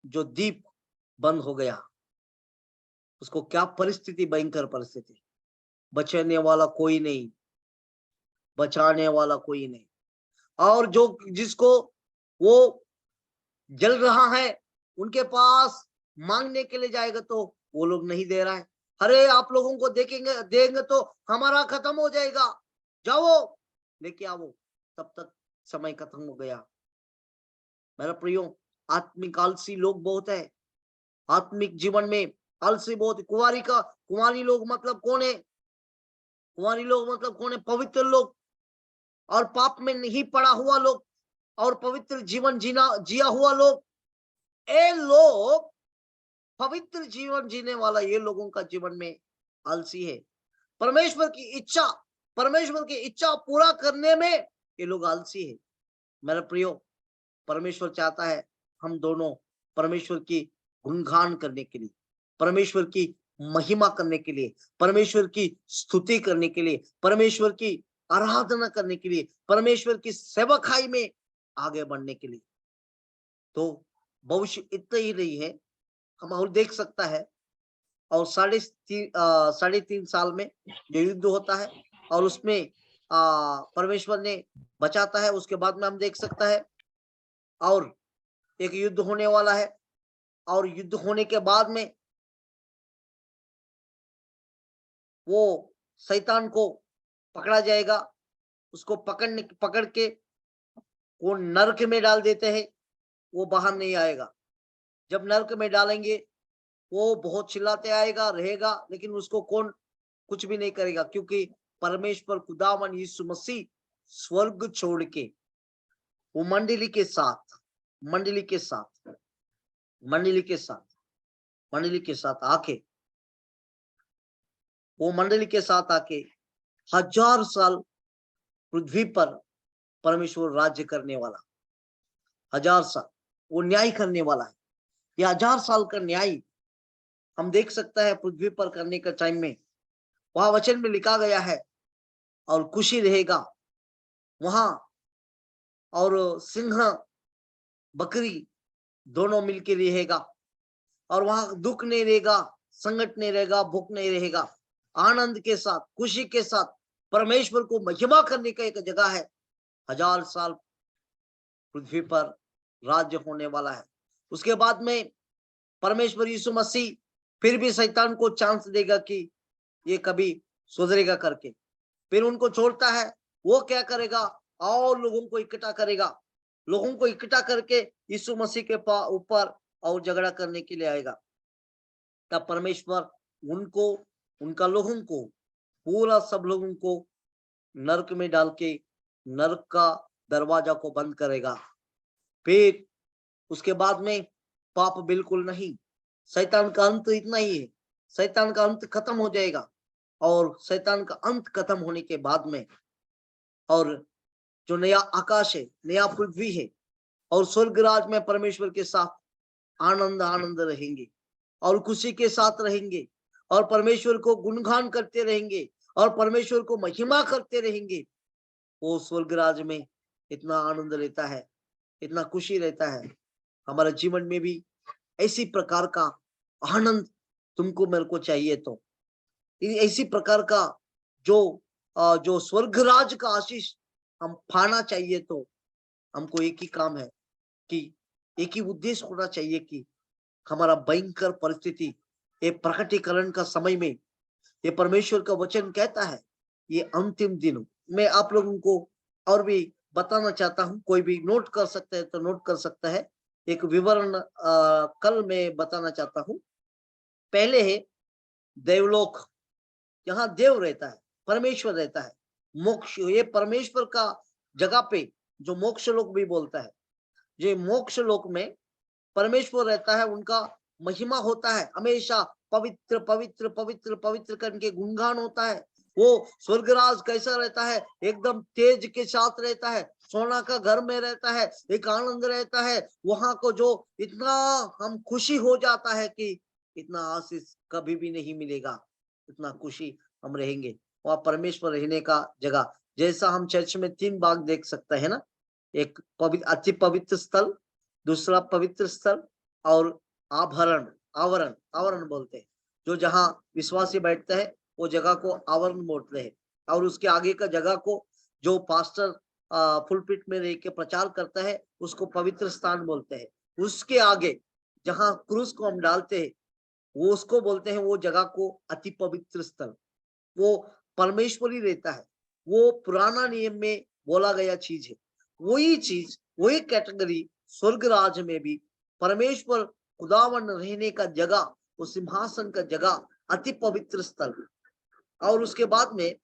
जो दीप बंद हो गया। उसको क्या परिस्थिति, भयंकर परिस्थिति। बचाने वाला कोई नहीं, बचाने वाला कोई नहीं। और जो जिसको वो जल रहा है, उनके पास मांगने के लिए जाएगा तो वो लोग नहीं दे रहा है। अरे आप लोगों को देंगे तो हमारा खत्म हो जाएगा, जाओ लेके आओ। तब तक समय खत्म हो गया। मेरा प्रियो, आत्मिक आलसी लोग बहुत है। आत्मिक जीवन में आलसी बहुत। कुंवारी लोग मतलब कौन है? कुंवारी लोग मतलब कौन है? पवित्र लोग और पाप में नहीं पड़ा हुआ लोग और पवित्र जीवन जिया हुआ लोग। ये लोग पवित्र जीवन जीने वाला, ये लोगों का जीवन में आलसी है। परमेश्वर की इच्छा पूरा करने में ये लोग आलसी है। मेरा प्रियो, परमेश्वर चाहता है हम दोनों परमेश्वर की गुणगान करने के लिए, परमेश्वर की महिमा करने के लिए, परमेश्वर की स्तुति करने के लिए, परमेश्वर की आराधना करने के लिए, परमेश्वर की सेवकाई में आगे बढ़ने के लिए। तो भविष्य इतना ही नहीं है, हम और देख सकता है। और 3.5 साल में जो युद्ध होता है और उसमें परमेश्वर ने बचाता है, उसके बाद में हम देख सकता है और एक युद्ध होने वाला है। और युद्ध होने के बाद में वो शैतान को पकड़ा जाएगा। उसको पकड़ के वो नरक में डाल देते हैं, वो बाहर नहीं आएगा। जब नरक में डालेंगे, वो बहुत चिल्लाते आएगा, रहेगा, लेकिन उसको कौन कुछ भी नहीं करेगा, क्योंकि परमेश्वर खुदावन यीशु मसीह स्वर्ग छोड़ के वो मंडली के साथ आके, वो मंडली के साथ आके 1000 साल पृथ्वी पर परमेश्वर राज्य करने वाला। 1000 साल वो न्याय करने वाला है। ये 1000 साल का न्याय हम देख सकता है पृथ्वी पर करने का टाइम में। वहां वचन में लिखा गया है, और खुशी रहेगा वहां, और सिंह बकरी दोनों मिलके रहेगा, और वहां दुख नहीं रहेगा, संकट नहीं रहेगा, भूख नहीं रहेगा। आनंद के साथ, खुशी के साथ परमेश्वर को महिमा करने का एक जगह है। 1000 साल पृथ्वी पर राज्य होने वाला है। उसके बाद में परमेश्वर यीशु मसीह फिर भी शैतान को चांस देगा कि ये कभी सुधरेगा करके, फिर उनको छोड़ता है। वो क्या करेगा? और लोगों को इकट्ठा करेगा, लोगों को इकट्ठा करके यीशु मसीह के ऊपर और झगड़ा करने के लिए आएगा। तब परमेश्वर उनको, उनका लोगों को, पूरा सब लोगों को नरक में डाल के नरक का दरवाजा को बंद करेगा। फिर उसके बाद में पाप बिल्कुल नहीं, शैतान का अंत इतना ही है, शैतान का अंत खत्म हो जाएगा, और शैतान का अंत खत्म होने के बाद में और जो नया आकाश है, नया पृथ्वी है, और स्वर्ग राज में परमेश्वर के साथ आनंद आनंद रहेंगे और खुशी के साथ रहेंगे और परमेश्वर को गुणगान करते रहेंगे और परमेश्वर को महिमा करते रहेंगे। वो स्वर्ग राज में इतना आनंद रहता है, इतना खुशी रहता है। हमारे जीवन में भी ऐसी प्रकार का आनंद तुमको मेरे को चाहिए, तो ऐसी प्रकार का जो स्वर्ग राज का आशीष हम पाना चाहिए, तो हमको एक ही काम है कि एक ही उद्देश्य होना चाहिए कि हमारा भयंकर परिस्थिति, ये प्रकटीकरण का समय में ये परमेश्वर का वचन कहता है ये अंतिम दिन। मैं आप लोगों को और भी बताना चाहता हूं, कोई भी नोट कर सकता है तो नोट कर सकता है। एक विवरण कल मैं बताना चाहता हूं। पहले है देवलोक, यहाँ देव रहता है, परमेश्वर रहता है। मोक्ष, ये परमेश्वर का जगह पे जो मोक्ष लोक भी बोलता है, ये मोक्ष लोक में परमेश्वर रहता है, उनका महिमा होता है हमेशा, पवित्र पवित्र पवित्र पवित्र करके गुणगान होता है। वो स्वर्गराज कैसा रहता है, एकदम तेज के साथ रहता है, सोना का घर में रहता है, एक आनंद रहता है वहां को, जो इतना हम खुशी हो जाता है कि इतना आशीष कभी भी नहीं मिलेगा, इतना खुशी हम रहेंगे वहां परमेश्वर रहने का जगह। जैसा हम चर्च में 3 भाग देख सकते हैं ना, एक पवित्र, अति पवित्र स्थल, दूसरा पवित्र स्थल, और आभरण, आवरण, आवरण बोलते हैं, जो जहां विश्वासी बैठते हैं वो जगह को आवरण बोलते हैं। और उसके आगे का जगह को जो पास्टर पुलपिट में रह के प्रचार करता है उसको पवित्र स्थान बोलते हैं। उसके आगे जहां क्रूस को हम डालते हैं वो उसको बोलते हैं, वो जगह को अति पवित्र स्थल। वो परमेश्वर ही रहता है, वो पुराना नियम में बोला गया चीज है। वही चीज, वही कैटेगरी स्वर्ग राज में भी परमेश्वर खुदावन रहने का जगह, वो सिंहासन का जगह, अति पवित्र स्थल। और उसके बाद में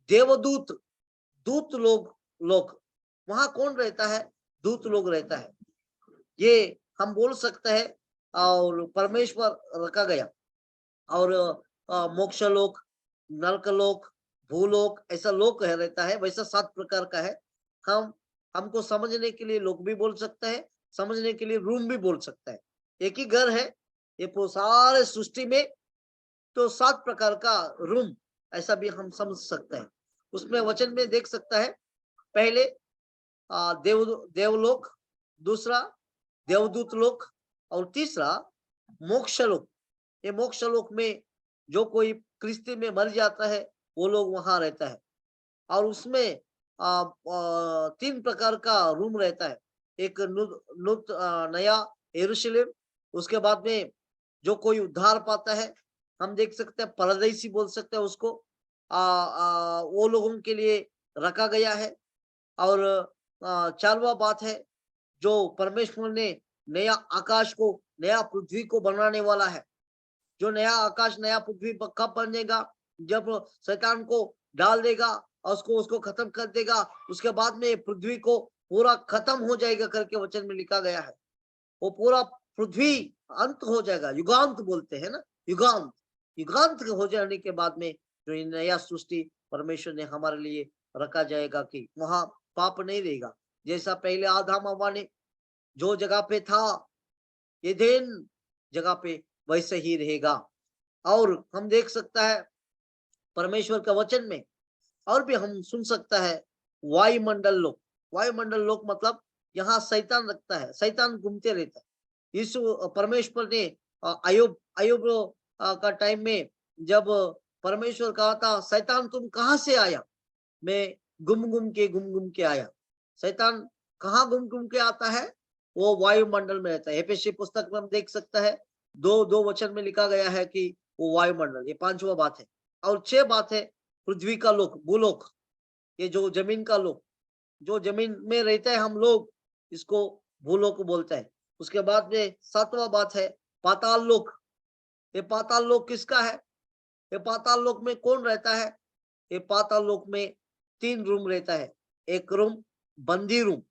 देवदूत, दूत लोग वहां कौन रहता है, दूत लोग रहता है। ये हम बोल सकते हैं, और परमेश्वर रखा गया। और मोक्ष लोक, नरक लोक, भूलोक, ऐसा लोक है रहता है, वैसा 7 प्रकार का है। हमको समझने के लिए लोक भी बोल सकता है, समझने के लिए रूम भी बोल सकता है। एक ही घर है ये सारे सृष्टि में, तो 7 प्रकार का रूम ऐसा भी हम समझ सकते हैं। उसमें वचन में देख सकता है, पहले देवलोक, दूसरा देवदूत लोक, और तीसरा मोक्ष लोक। ये मोक्ष लोक में जो कोई क्रिस्ती में मर जाता है वो लोग वहां रहता है। और उसमें 3 प्रकार का रूम रहता है। एक नया यरूशलेम, उसके बाद में जो कोई उद्धार पाता है, हम देख सकते हैं परदेसी बोल सकते हैं उसको, वो लोगों के लिए रखा गया है। और 4वां बात है, जो परमेश्वर ने नया आकाश को, नया पृथ्वी को बनाने वाला है। जो नया आकाश, नया पृथ्वी कब बनेगा, जब शैतान को डाल देगा और उसको खत्म कर देगा, उसके बाद में पृथ्वी को पूरा खत्म हो जाएगा करके वचन में लिखा गया है। वो पूरा पृथ्वी अंत हो जाएगा, युगांत बोलते हैं ना, युगांत, युगांत हो जाने के बाद में जो ये नया सृष्टि परमेश्वर ने हमारे लिए रखा जाएगा कि वहां पाप नहीं रहेगा। जैसा पहले आदम हव्वा ने जो जगह पे था, एदेन जगह पे, वैसे ही रहेगा। और हम देख सकता है परमेश्वर का वचन में, और भी हम सुन सकता है वायुमंडल लोक। वायुमंडल लोक मतलब यहाँ शैतान रखता है, शैतान घूमते रहता है। यीशु परमेश्वर ने अयुब अयुब का टाइम में जब परमेश्वर कहा था, शैतान तुम कहाँ से आया, मैं घूम घूम के आया। शैतान कहाँ घूम घूम के आता है, वो वायुमंडल में रहता है। एफएससी पुस्तक में हम देख सकता है, 2 वचन में लिखा गया है कि वो वायुमंडल, ये 5वां बात है। और 6 बात है पृथ्वी का लोक, भूलोक, ये जो जमीन का लोक, जो जमीन में रहते हैं हम लोग, इसको भूलोक बोलते हैं। उसके बाद में 7वां बात है पाताल लोक। ये पाताल लोक किसका है, ये पाताल लोक में कौन रहता है, ये पाताल लोक में 3 रूम रहता है। एक रूम बंदी रूम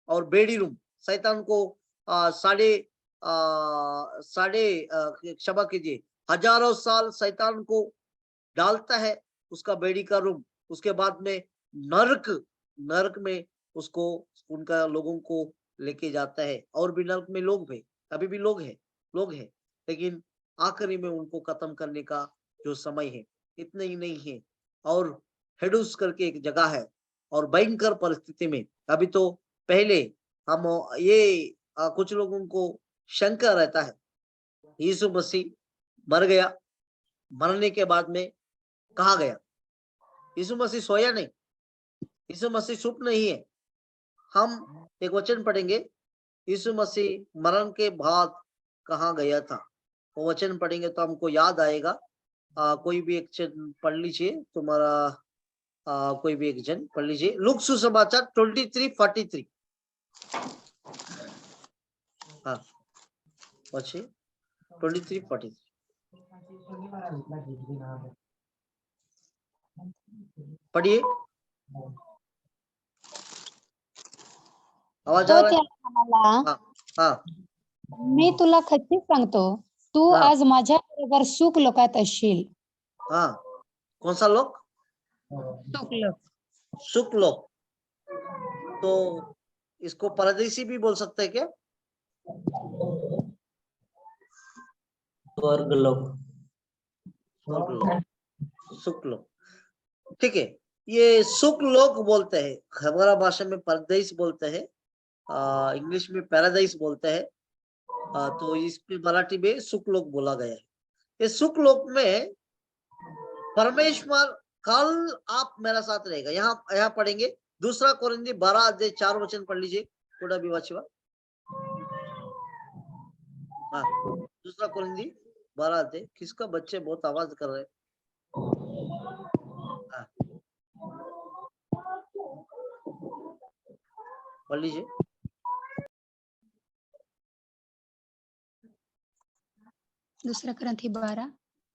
और बेड़ी रूम, शैतान को 3.5 क्षमा कीजिए, हजारों साल शैतान को डालता है उसका बेड़ी का रूम, उसके बाद में नरक नरक में उसको उनका लोगों को लेके जाता है। और भी नरक में लोग भी, अभी भी लोग हैं, लेकिन आखिरी में उनको खत्म करने का जो समय है, इतना ही नहीं है। और हेडुस करके एक जगह है, और भयंकर परिस्थिति में, अभी तो पहले हम ये कुछ लोगों को शंका रहता है, यीशु मसीह मर गया, मरने के बाद में कहाँ गया? यीशु मसीह सोया नहीं, यीशु मसीह चुप नहीं है। हम एक वचन पढ़ेंगे, यीशु मसीह मरण के बाद कहाँ गया था, वो वचन पढ़ेंगे तो हमको याद आएगा। कोई भी एक जन पढ़ लीजिए, तुम्हारा कोई भी एक जन पढ़ लीजिए, लूक सुसमाचार 23:43। हाँ, बच्चे 23:43 पढ़िए, आवाज आ तो रहा है? त्याला म्हणाला, हाँ हाँ मी तुला खच्चीच सांगतो, तू हाँ आज माझ्या बरोबर सुख लोकात असशील. हाँ, कौन सा लोक? सुख लोक. सुख लोक। तो इसको परदेसी भी बोल सकते हैं क्या? स्वर्ग लोक। स्वर्ग लोक, सुख लोक, ठीक है। ये सुख लोक बोलते हैं, हमारा भाषा में परदेश बोलते हैं, इंग्लिश में पैराडाइज बोलते हैं। तो इस पे मराठी में सुख लोक बोला गया है। ये सुख लोक में परमेश्वर, कल आप मेरा साथ रहेगा। यहाँ पढ़ेंगे, 2 कोरिन्थी 12:4 पढ़ लीजिए, थोड़ा भी वाचिवा। हाँ, 2 कोरिन्थी 12, किसका बच्चे बहुत आवाज कर रहे हैं? हाँ, पढ़ लीजिए। 2 कोरिन्थी 12.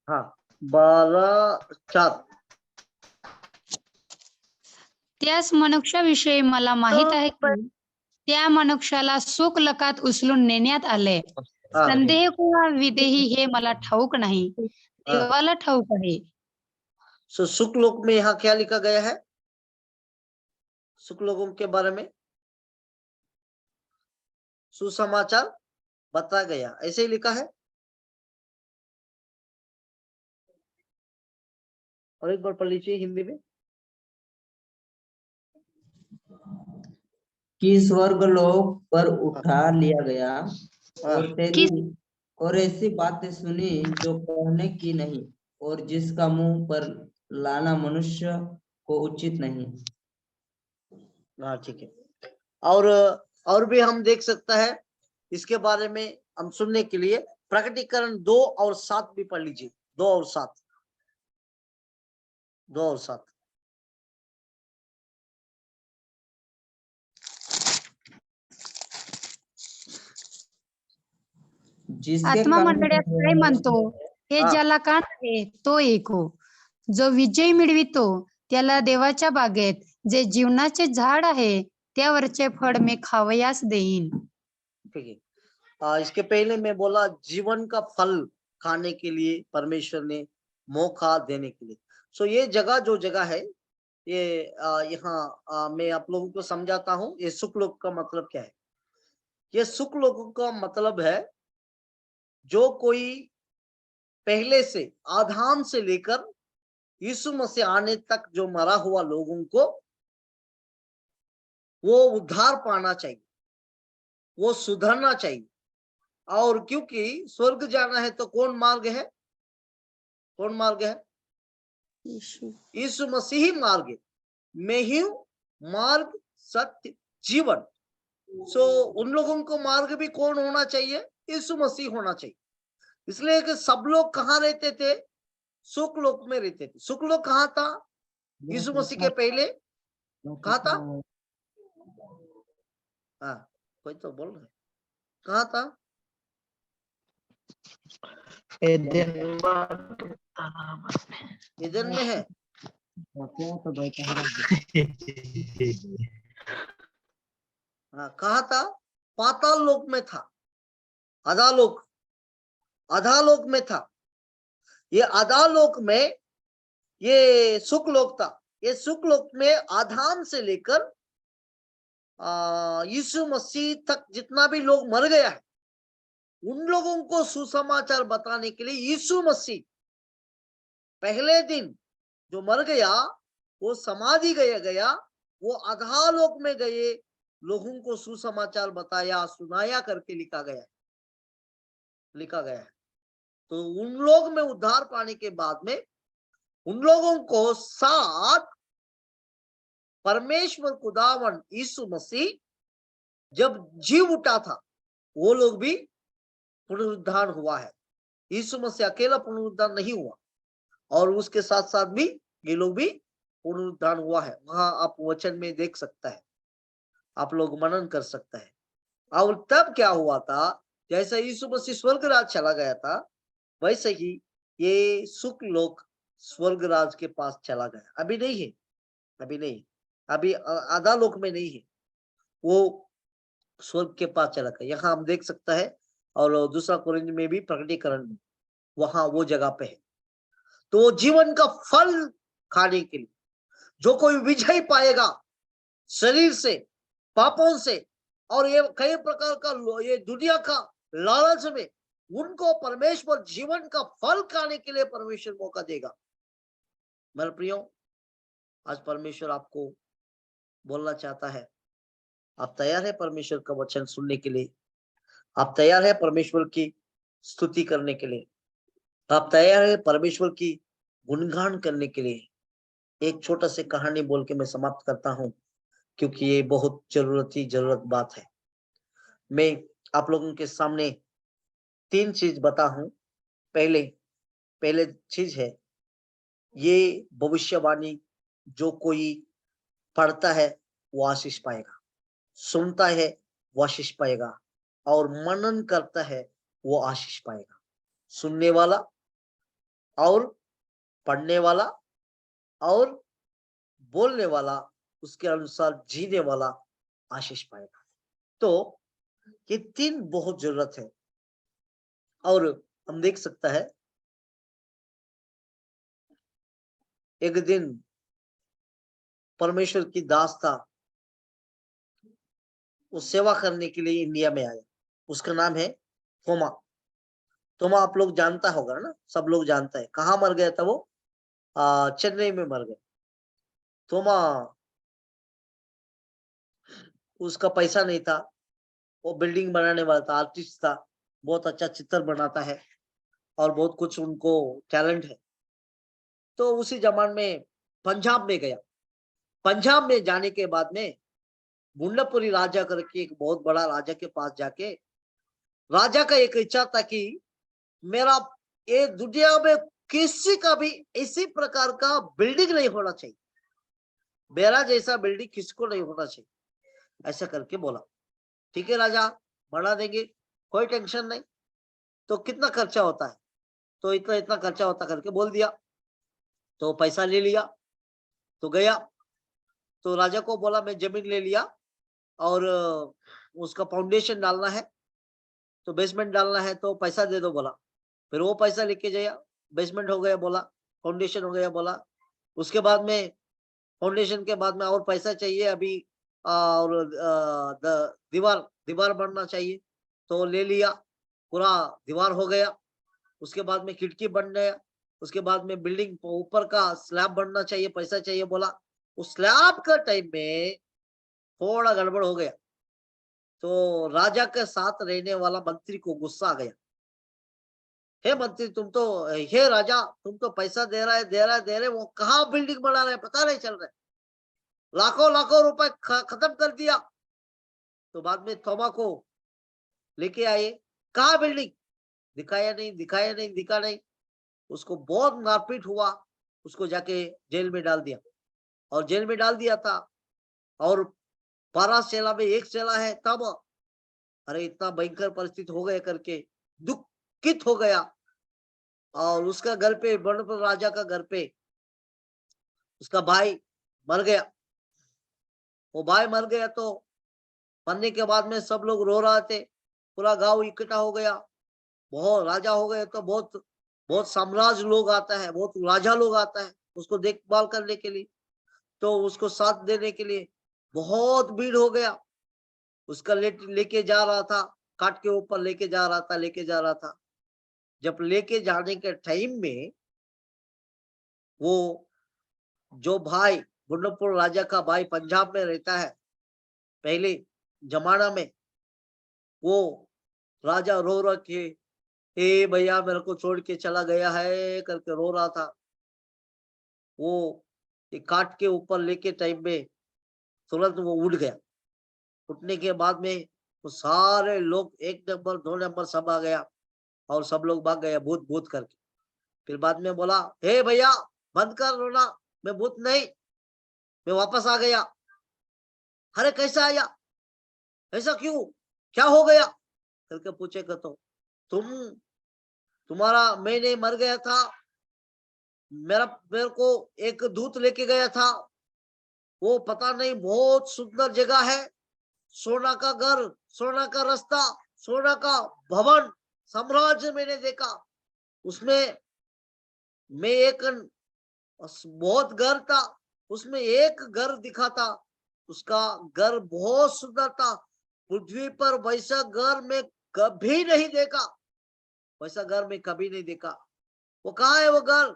हाँ, 12:4। त्याच मनुष्याविषयी मला माहित आहे की त्या मनुष्याला सुख लोकात उचलून नेण्यात आले. हाँ, संदेह किंवा विदेही हे मला ठाऊक नाही, हाँ। देवाला ठाऊक आहे. सो सुख लोक में यहाँ क्या लिखा गया है? सुख लोगों के बारे में सुसमाचार बताया गया, ऐसे ही लिखा है। और एक बार पढ़ लीजिए हिंदी में। कि स्वर्ग लोक पर उठा लिया गया, और ऐसी बातें सुनी जो कहने की नहीं, और जिसका मुंह पर लाना मनुष्य को उचित नहीं। हाँ, ठीक है। और भी हम देख सकता है इसके बारे में, हम सुनने के लिए प्रकटीकरण 2:7 भी पढ़ लीजिए। 2:7, 2:7। आत्मा मंडळात काय म्हणतो, हे हा. ज्याला कान आहे तो ऐको. जो विजय मिळवितो त्याला देवाच्या बागेत जे जीवनाचे झाड आहे त्यावरचे फळ मी खावयास देईन. ठीक है। इसके पहले मैं बोला जीवन का फल खाने के लिए परमेश्वर ने मौका देने के लिए। सो ये जगह जो जगह है, ये यहाँ मैं आप लोगों को समझाता हूँ, ये सुख लोक का मतलब क्या है। ये सुख लोक का मतलब है, जो कोई पहले से आधाम से लेकर यीशु मसीह आने तक जो मरा हुआ लोगों को वो उद्धार पाना चाहिए, वो सुधरना चाहिए। और क्योंकि स्वर्ग जाना है तो कौन मार्ग है? कौन मार्ग है? यीशु मसीह ही मार्ग है। मैं ही मार्ग, सत्य, जीवन। सो उन लोगों को मार्ग भी कौन होना चाहिए? यीशु मसीह होना चाहिए। इसलिए कि सब लोग कहाँ रहते थे? सुख लोक में रहते थे। सुख लोक कहाँ था? यीशु मसीह के पहले कहाँ था? हाँ, कोई तो बोल रहे, कहाँ था? ईदेन में है। हाँ, कहाँ था? पाताल लोक में था। अधालोक, अधालोक में था। ये अधालोक में ये सुखलोक था। ये सुखलोक में आदाम से लेकर यीशु मसीह तक जितना भी लोग मर गया है, उन लोगों को सुसमाचार बताने के लिए यीशु मसीह पहले दिन जो मर गया, वो समाधि गया, वो अधोलोक में गए, लोगों को सुसमाचार बताया, सुनाया करके लिखा गया है। तो उन लोग में उद्धार पाने के बाद में उन लोगों को साथ परमेश्वर खुदावन यीशु मसीह जब जीव उठा था, वो लोग भी पुनरुद्धार हुआ है। यीशु मसीह अकेला पुनरुद्धार नहीं हुआ, और उसके साथ साथ भी ये लोग भी पुनरुद्धार हुआ है। वहां आप वचन में देख सकता है, आप लोग मनन कर सकता है। और तब क्या हुआ था, जैसे यीशु मसीह स्वर्ग राज चला गया था, वैसे ही ये सुख लोक स्वर्ग राज के पास चला गया। अभी नहीं है, अभी नहीं, अभी आधा लोक में नहीं है, वो स्वर्ग के पास चला गया। यहाँ हम देख सकता है, और दूसरा कुरिन्थ में भी प्रकटीकरण में वहां वो जगह पे है। तो जीवन का फल खाने के लिए जो कोई विजय पाएगा शरीर से, पापों से, और ये कई प्रकार का ये दुनिया का लालच में, उनको परमेश्वर जीवन का फल खाने के लिए परमेश्वर मौका देगा। मेरे प्रियो, आज परमेश्वर आपको बोलना चाहता है, आप तैयार है परमेश्वर का वचन सुनने के लिए? आप तैयार है परमेश्वर की स्तुति करने के लिए? आप तैयार है परमेश्वर की गुणगान करने के लिए? एक छोटा सी कहानी बोल के मैं समाप्त करता हूं, क्योंकि ये बहुत जरूरत बात है। मैं आप लोगों के सामने 3 चीज बता हूं। पहले चीज है, ये भविष्यवाणी जो कोई पढ़ता है वो आशीष पाएगा, सुनता है वो आशीष पाएगा, और मनन करता है वो आशीष पाएगा। सुनने वाला और पढ़ने वाला और बोलने वाला, उसके अनुसार जीने वाला आशीष पाएगा। तो ये 3 बहुत जरूरत है। और हम देख सकता है, एक दिन परमेश्वर की दास था, वो सेवा करने के लिए इंडिया में आया। उसका नाम है थोमा। थोमा आप लोग जानता होगा ना, सब लोग जानता है। कहाँ मर गया था वो? चेन्नई में मर गया। थोमा, उसका पैसा नहीं था, वो बिल्डिंग बनाने वाला था, आर्टिस्ट था, बहुत अच्छा चित्र बनाता है और बहुत कुछ उनको टैलेंट है। तो उसी जमाने में पंजाब में गया। पंजाब में जाने के बाद में गुंडापुरी राजा करके एक बहुत बड़ा राजा के पास जाके, राजा का एक इच्छा था कि मेरा ये दुनिया में किसी का भी इसी प्रकार का बिल्डिंग नहीं होना चाहिए, मेरा जैसा बिल्डिंग किसको नहीं होना चाहिए, ऐसा करके बोला। ठीक है राजा, बना देंगे, कोई टेंशन नहीं। तो कितना खर्चा होता है? तो इतना इतना खर्चा होता करके बोल दिया। तो पैसा ले लिया, तो गया। तो राजा को बोला मैं जमीन ले लिया, और उसका फाउंडेशन डालना है, तो बेसमेंट डालना है, तो पैसा दे दो बोला। फिर वो पैसा लेके गया, बेसमेंट हो गया बोला, फाउंडेशन हो गया बोला। उसके बाद में फाउंडेशन के बाद में और पैसा चाहिए अभी, और दीवार दीवार बनना चाहिए, तो ले लिया, पूरा दीवार हो गया। उसके बाद में खिड़की बन गया। उसके बाद में बिल्डिंग ऊपर का स्लैब बनना चाहिए, पैसा चाहिए बोला। उस स्लैब का टाइम में थोड़ा गड़बड़ हो गया, तो राजा के साथ रहने वाला मंत्री को गुस्सा आ गया। हे मंत्री, तुम तो, हे राजा, तुम तो पैसा दे रहे, वो कहाँ बिल्डिंग बना रहे पता नहीं चल रहा है, लाखों लाखों रुपए खत्म कर दिया। तो बाद में थोमा को लेके आए, कहाँ बिल्डिंग? दिखा नहीं। उसको बहुत मारपीट हुआ, उसको जाके जेल में डाल दिया। और जेल में डाल दिया था, और 12 सेला में एक सेला है तब, अरे इतना भयंकर परिस्थिति हो गया करके दुखित हो गया। और उसका घर पे, बड़पुर राजा का घर पे उसका भाई मर गया। वो भाई मर गया, तो मरने के बाद में सब लोग रो रहे थे, पूरा गांव इकट्ठा हो गया, बहुत राजा हो गए तो बहुत बहुत साम्राज्य लोग आता है, बहुत राजा लोग आता है उसको देखभाल करने के लिए, तो उसको साथ देने के लिए बहुत भीड़ हो गया। उसका लेके जा रहा था, काट के ऊपर लेके जा रहा था। जब लेके जाने के टाइम में वो जो भाई, गुंडपुर राजा का भाई पंजाब में रहता है, पहले जमाना में, वो राजा रो रहा के, ए भैया मेरे को छोड़ के चला गया है करके रो रहा था। वो ये काट के ऊपर लेके टाइम में तुरंत वो उठ गया। उठने के बाद में वो सारे लोग 1 नंबर 2 नंबर सब आ गया और सब लोग भाग गया भूत भूत करके। फिर बाद में बोला, हे भैया बंद कर रोना, मैं भूत नहीं, मैं वापस आ गया। अरे कैसा आया, ऐसा क्यों, क्या हो गया करके पूछेगा तो तुम्हारा मैंने मर गया था, मेरे को एक दूत लेके गया था, वो पता नहीं बहुत सुंदर जगह है, सोना का घर, सोना का रास्ता, सोना का भवन, साम्राज्य मैंने देखा। उसमें मैं एक बहुत घर था, उसमें एक घर दिखा था, उसका घर बहुत सुंदर था, पृथ्वी पर वैसा घर में कभी नहीं देखा, वैसा घर में कभी नहीं देखा। वो कहाँ है वो घर,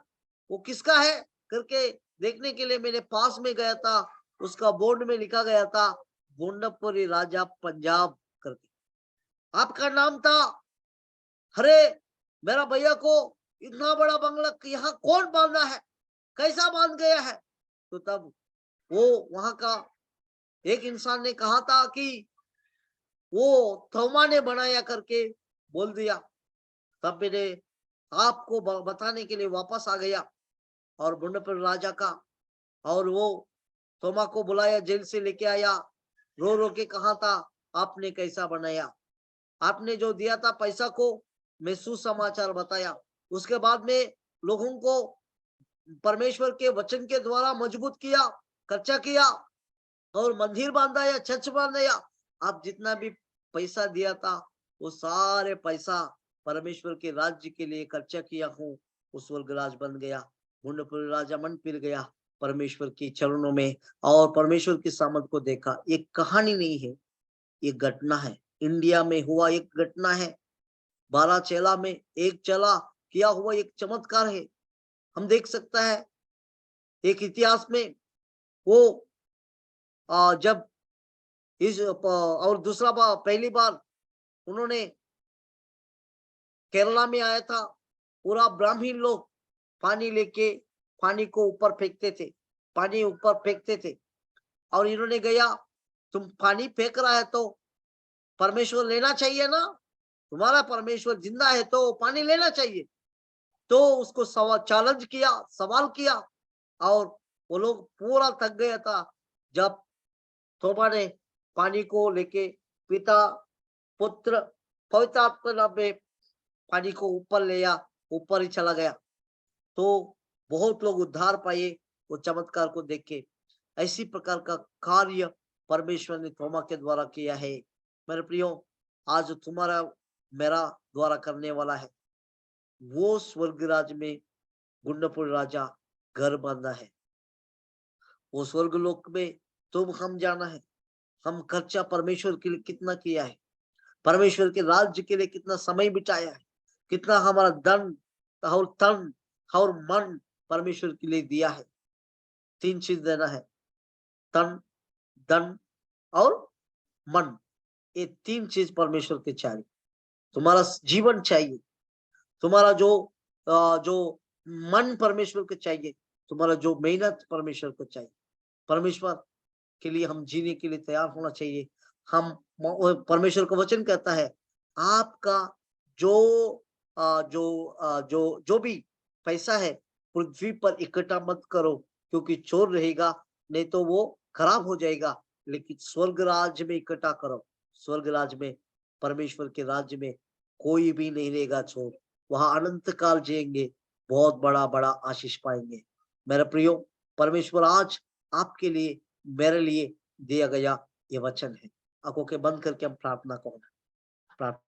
वो किसका है करके देखने के लिए मैंने पास में गया था, उसका बोर्ड में लिखा गया था गुंडपुरी राजा पंजाब करके आपका नाम था। अरे मेरा भैया को इतना बड़ा बंगला यहाँ कौन बांधा है, कैसा बांध गया है। तो तब वो वहां का एक इंसान ने कहा था कि वो थोमा ने बनाया करके बोल दिया। तब मैंने आपको बताने के लिए वापस आ गया और गुंडपुर राजा का, और वो थोमा को बुलाया, जेल से लेके आया, रो रो के कहा था आपने कैसा बनाया, आपने जो दिया था पैसा को मैं सुसमाचार बताया। उसके बाद में लोगों को परमेश्वर के वचन के द्वारा मजबूत किया, खर्चा किया और मंदिर बांधाया, चर्च बांधाया। आप जितना भी पैसा दिया था वो सारे पैसा परमेश्वर के राज्य के लिए खर्चा किया हूँ, वो स्वर्ग राज बन गया। गुंडपुर राजा मन फिर गया परमेश्वर के चरणों में और परमेश्वर की सामर्थ को देखा। ये कहानी नहीं है, ये घटना है, इंडिया में हुआ एक घटना है, 12 चेला में एक चला किया हुआ एक चमत्कार है। हम देख सकता है एक इतिहास में वो जब इस और दूसरा बार, पहली बार उन्होंने केरला में आया था, पूरा ब्राह्मण लोग पानी लेके पानी को ऊपर फेंकते थे, पानी ऊपर फेंकते थे, और इन्होंने गया, तुम पानी फेंक रहा है तो परमेश्वर लेना चाहिए ना, तुम्हारा परमेश्वर जिंदा है तो पानी लेना चाहिए। तो उसको चैलेंज किया, सवाल किया, और वो लोग पूरा थक गया था। जब थोमा ने पानी को लेके पिता पुत्र पवित्र आत्मा में पानी को ऊपर लिया, ऊपर ही चला गया, तो बहुत लोग उद्धार पाए वो चमत्कार को देख के। ऐसी प्रकार का कार्य परमेश्वर ने थोमा के द्वारा किया है। मेरे प्रियो, आज तुम्हारा मेरा द्वारा करने वाला है। वो स्वर्ग राज में गुंडपुर राजा घर बांधा है, वो स्वर्ग लोक में तुम हम जाना है। हम खर्चा परमेश्वर के लिए कितना किया है, परमेश्वर के राज्य के लिए कितना समय बिताया है, कितना हमारा धन और तन और मन परमेश्वर के लिए दिया है। 3 चीज देना है, तन, धन और मन। ये 3 चीज परमेश्वर के चाहिए। तुम्हारा जीवन चाहिए, तुम्हारा जो मन परमेश्वर को चाहिए, तुम्हारा जो मेहनत परमेश्वर को चाहिए। परमेश्वर के लिए हम जीने के लिए तैयार होना चाहिए। हम परमेश्वर का वचन कहता है आपका जो जो भी पैसा है पृथ्वी पर इकट्ठा मत करो, क्योंकि चोर रहेगा, नहीं तो वो खराब हो जाएगा, लेकिन स्वर्ग राज्य में इकट्ठा करो। स्वर्ग राज्य में, परमेश्वर के राज्य में कोई भी नहीं रहेगा चोर, वहां अनंत काल जिएंगे, बहुत बड़ा बड़ा आशीष पाएंगे। मेरे प्रियो, परमेश्वर आज आपके लिए, मेरे लिए दिया गया ये वचन है। आंखों के बंद करके हम प्रार्थना करें। प्रार्थना